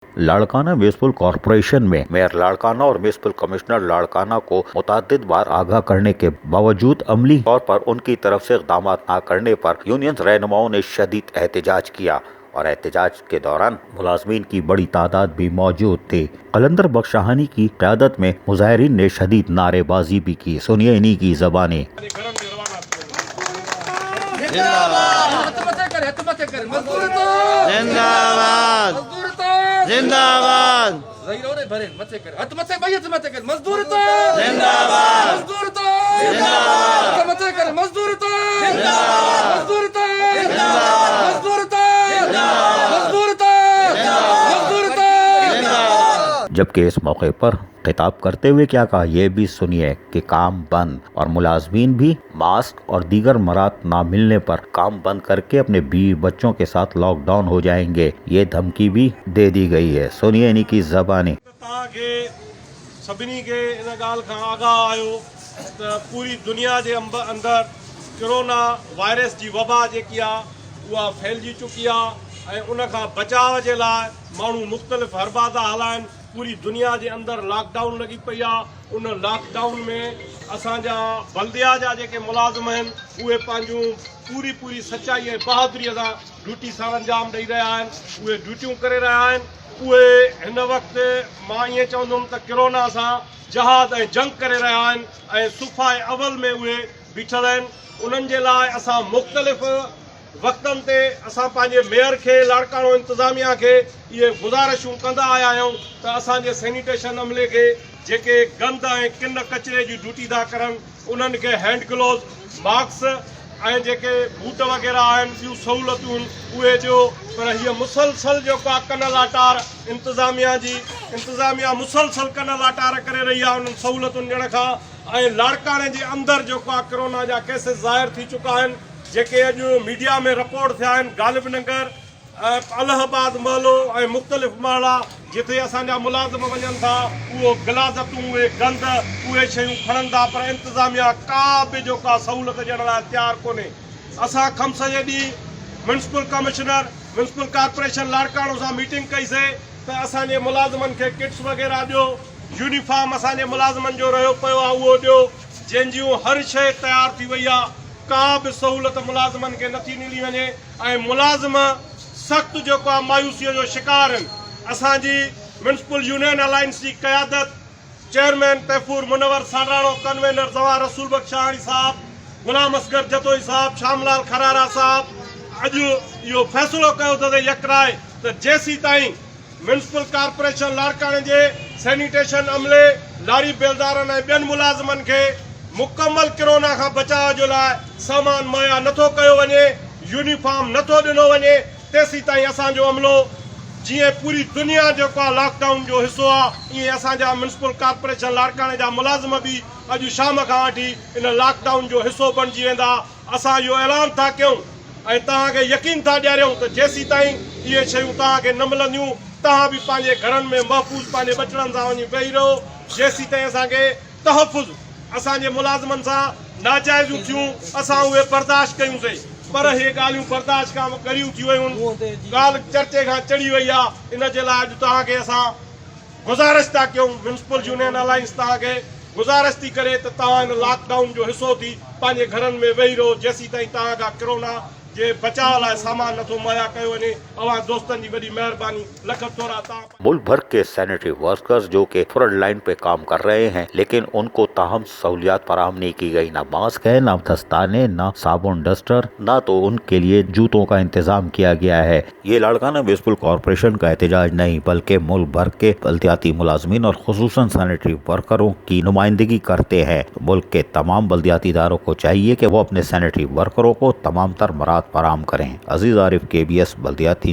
Larkana municipal corporation में mayor Larkana और municipal commissioner Larkana को मुतअद्दिद बार आगाह करने के बावजूद अमली तौर पर उनकी तरफ से इक़दाम न करने पर यूनियन रहनुमाओं ने शदीद एहतजाज किया और एहतजाज के दौरान मुलाजमीन की बड़ी तादाद भी मौजूद थी। कलंदर बख्शाहानी की क़यादत में मुजाहिरीन ने शदीद नारेबाजी भी की। सुनिए इन्हीं की ज़बानी। जिंदाबाद मजदूर तो जिंदाबाद, मजदूर तो जिंदाबाद, मजदूर तो जिंदाबाद, मजदूर तो जिंदाबाद, मजदूर तो जिंदाबाद, मजदूर तो जिंदाबाद। जबकि इस मौके पर खिताब करते हुए क्या कहा, ये भी सुनिए कि काम बंद और मुलाजमीन भी मास्क और दीगर मराद ना मिलने पर काम बंद करके अपने बीवी बच्चों के साथ लॉकडाउन हो जाएंगे, ये धमकी भी दे दी गई है। सुनिए इन्हीं की ज़बानी। सभिनी के इन ॻाल्हि खां आगाह आयो त पूरी दुनिया जे अंदरि कोरोना वायरस जी वबा जेकी आहे उहा फैलिजी चुकी आहे ऐं उन खां बचाव जे लाइ माण्हू मुख़्तलिफ़ हरबादा हलाइनि। पूरी दुनिया जे अंदरि लॉकडाउन लॻी पई आहे। उन लॉकडाउन में असांजा बल्दिया जा जेके मुलाज़िम आहिनि उहे पंहिंजूं पूरी सचाई ऐं बहादुरीअ सां ड्यूटी सां अंजाम ॾेई रहिया आहिनि, उहे ड्यूटियूं करे रहिया आहिनि। उहे हिन वक़्तु मां ईअं चवंदुमि त कोरोना सां जहाद ऐं जंग करे रहिया आहिनि ऐं सुफ़ाए अवल में उहे बीठल आहिनि। उन्हनि जे लाइ असां मुख़्तलिफ़ वक़्तनि ते असां पंहिंजे मेयर खे, लाड़कानो इंतिज़ामिया खे इहे गुज़ारिशूं कंदा आया आहियूं त असांजे सैनिटेशन अमले खे जेके गंद ऐं किन कचिरे जी ड्यूटी था करनि उन्हनि खे हैंड ग्लोव्स, मास्क ऐं जेके बूट वग़ैरह आहिनि, ॿियूं सहूलियतूं उहे ॾियो। पर हीअ मुसलसल जेको आहे कन लाटार इंतिज़ामिया मुसलसल कन लाटार करे रही आहे उन्हनि सहूलियतुनि ॾियण खां। ऐं लाड़काने जे अंदरि जेको आहे कोरोना जा केसिस ज़ाहिर थी चुका आहिनि, जेके अॼु मीडिया में रिपोर्ट थिया आहिनि। गालिब नगर, अलाहाबाद महलो ऐं मुख़्तलिफ़ महला जिथे असांजा मुलाज़िम वञनि था उहो गिलाज़तूं, उहे गंद, उहे शयूं खणनि था, पर इंतिज़ामिया का बि जेका सहूलियत ॾियण लाइ तयारु कोन्हे। असां खमस जे ॾींहुं municipal commissioner, municipal corporation Larkana सां मीटिंग कईसीं त असांजे मुलाज़िमनि खे किट्स वग़ैरह ॾियो, यूनिफॉर्म असांजे मुलाज़िमनि जो रहियो पियो आहे उहो ॾियो, जंहिंजियूं हर शइ तयारु थी वई आहे। का बि सहूलियत मुलाज़िमनि खे नथी ॾिनी वञे ऐं मुलाज़िम सख़्तु जेको आहे मायूसीअ जो शिकार आहिनि। असांजी म्यूनिसिपल यूनियन अलायंस जी क़यादत चेयरमैन तैफूर मुनवर साडराणो, कन्वेनर जवाहर रसूल बख्शाणी साहब, गुलाम असगर जतोई साहब, शामलाल खरारा साहब अॼु इहो फ़ैसिलो कयो अथई यकराए त जेसीं ताईं म्यूनिसिपल कॉर्पोरेशन लाड़काने जे सैनिटेशन अमले, लारी बेलदारनि ऐं ॿियनि मुलाज़िमनि खे मुकमल कोरोना खां बचाव जो लाइ सामान मुहैया नथो कयो वञे, यूनिफॉर्म नथो ॾिनो वञे, तेसीं ताईं असांजो अमलो जीअं पूरी दुनिया जेको आहे लॉकडाउन जो हिसो आहे, ईअं असांजा म्यूनिसिपल कॉर्पोरेशन लाड़काने जा मुलाज़िम बि अॼु शाम खां वठी इन लॉकडाउन जो हिसो बणिजी वेंदा। असां इहो ऐलान था कयूं ऐं तव्हांखे यकीन था ॾियारियूं त जेसीं ताईं इहे शयूं तव्हांखे न मिलंदियूं तव्हां बि पंहिंजे घरनि में महफ़ूज़ पंहिंजे बचड़नि सां वञी वेही रहो। जेसीं ताईं असांखे तहफ़ुज़ असांजे मुलाज़िमनि सां नाजाइज़ूं थियूं असां उहे बर्दाश्त कयूंसीं, पर इहे ॻाल्हियूं बर्दाश्त खां करियूं थी वियूं, ॻाल्हि चर्चे खां चढ़ी वई आहे। इन जे लाइ अॼु तव्हांखे असां गुज़ारिश था कयूं, म्यूनिसिपल यूनियन अलायंस तव्हांखे गुज़ारिश थी करे त तव्हां इन लॉकडाउन जो हिसो थी पंहिंजे घरनि में वेही रहो जेसीं ताईं तव्हांखां कोरोना जे बचाव लाइ सामान नथो मुहैया कयो वञे। अवां दोस्तनि जी वॾी महिरबानी, लख थोरा तव्हां। मुल्क भर के सैनिटरी वर्कर्स जो के फ्रंट लाइन पे काम कर रहे हैं, लेकिन उनको ताहम सहूलियात फराहम नहीं की गई। ना मास्क है, ना दस्ताने, ना साबुन डस्टर, ना तो उनके लिए जूतों का इंतजाम किया गया है। ये लाड़काना म्यूनिसिपल कॉर्पोरेशन का एहतजाज नहीं बल्कि मुल्क भर के बल्दियाती मुलाजमीन और खुसूसन सैनिटरी वर्करों की नुमाइंदगी करते हैं। मुल्क के तमाम बल्दियाती इदारों को चाहिए कि वो अपने सैनिटरी वर्करों को तमाम तर मराद फराहम करें। अजीज आरिफ, KBS बल्दियाती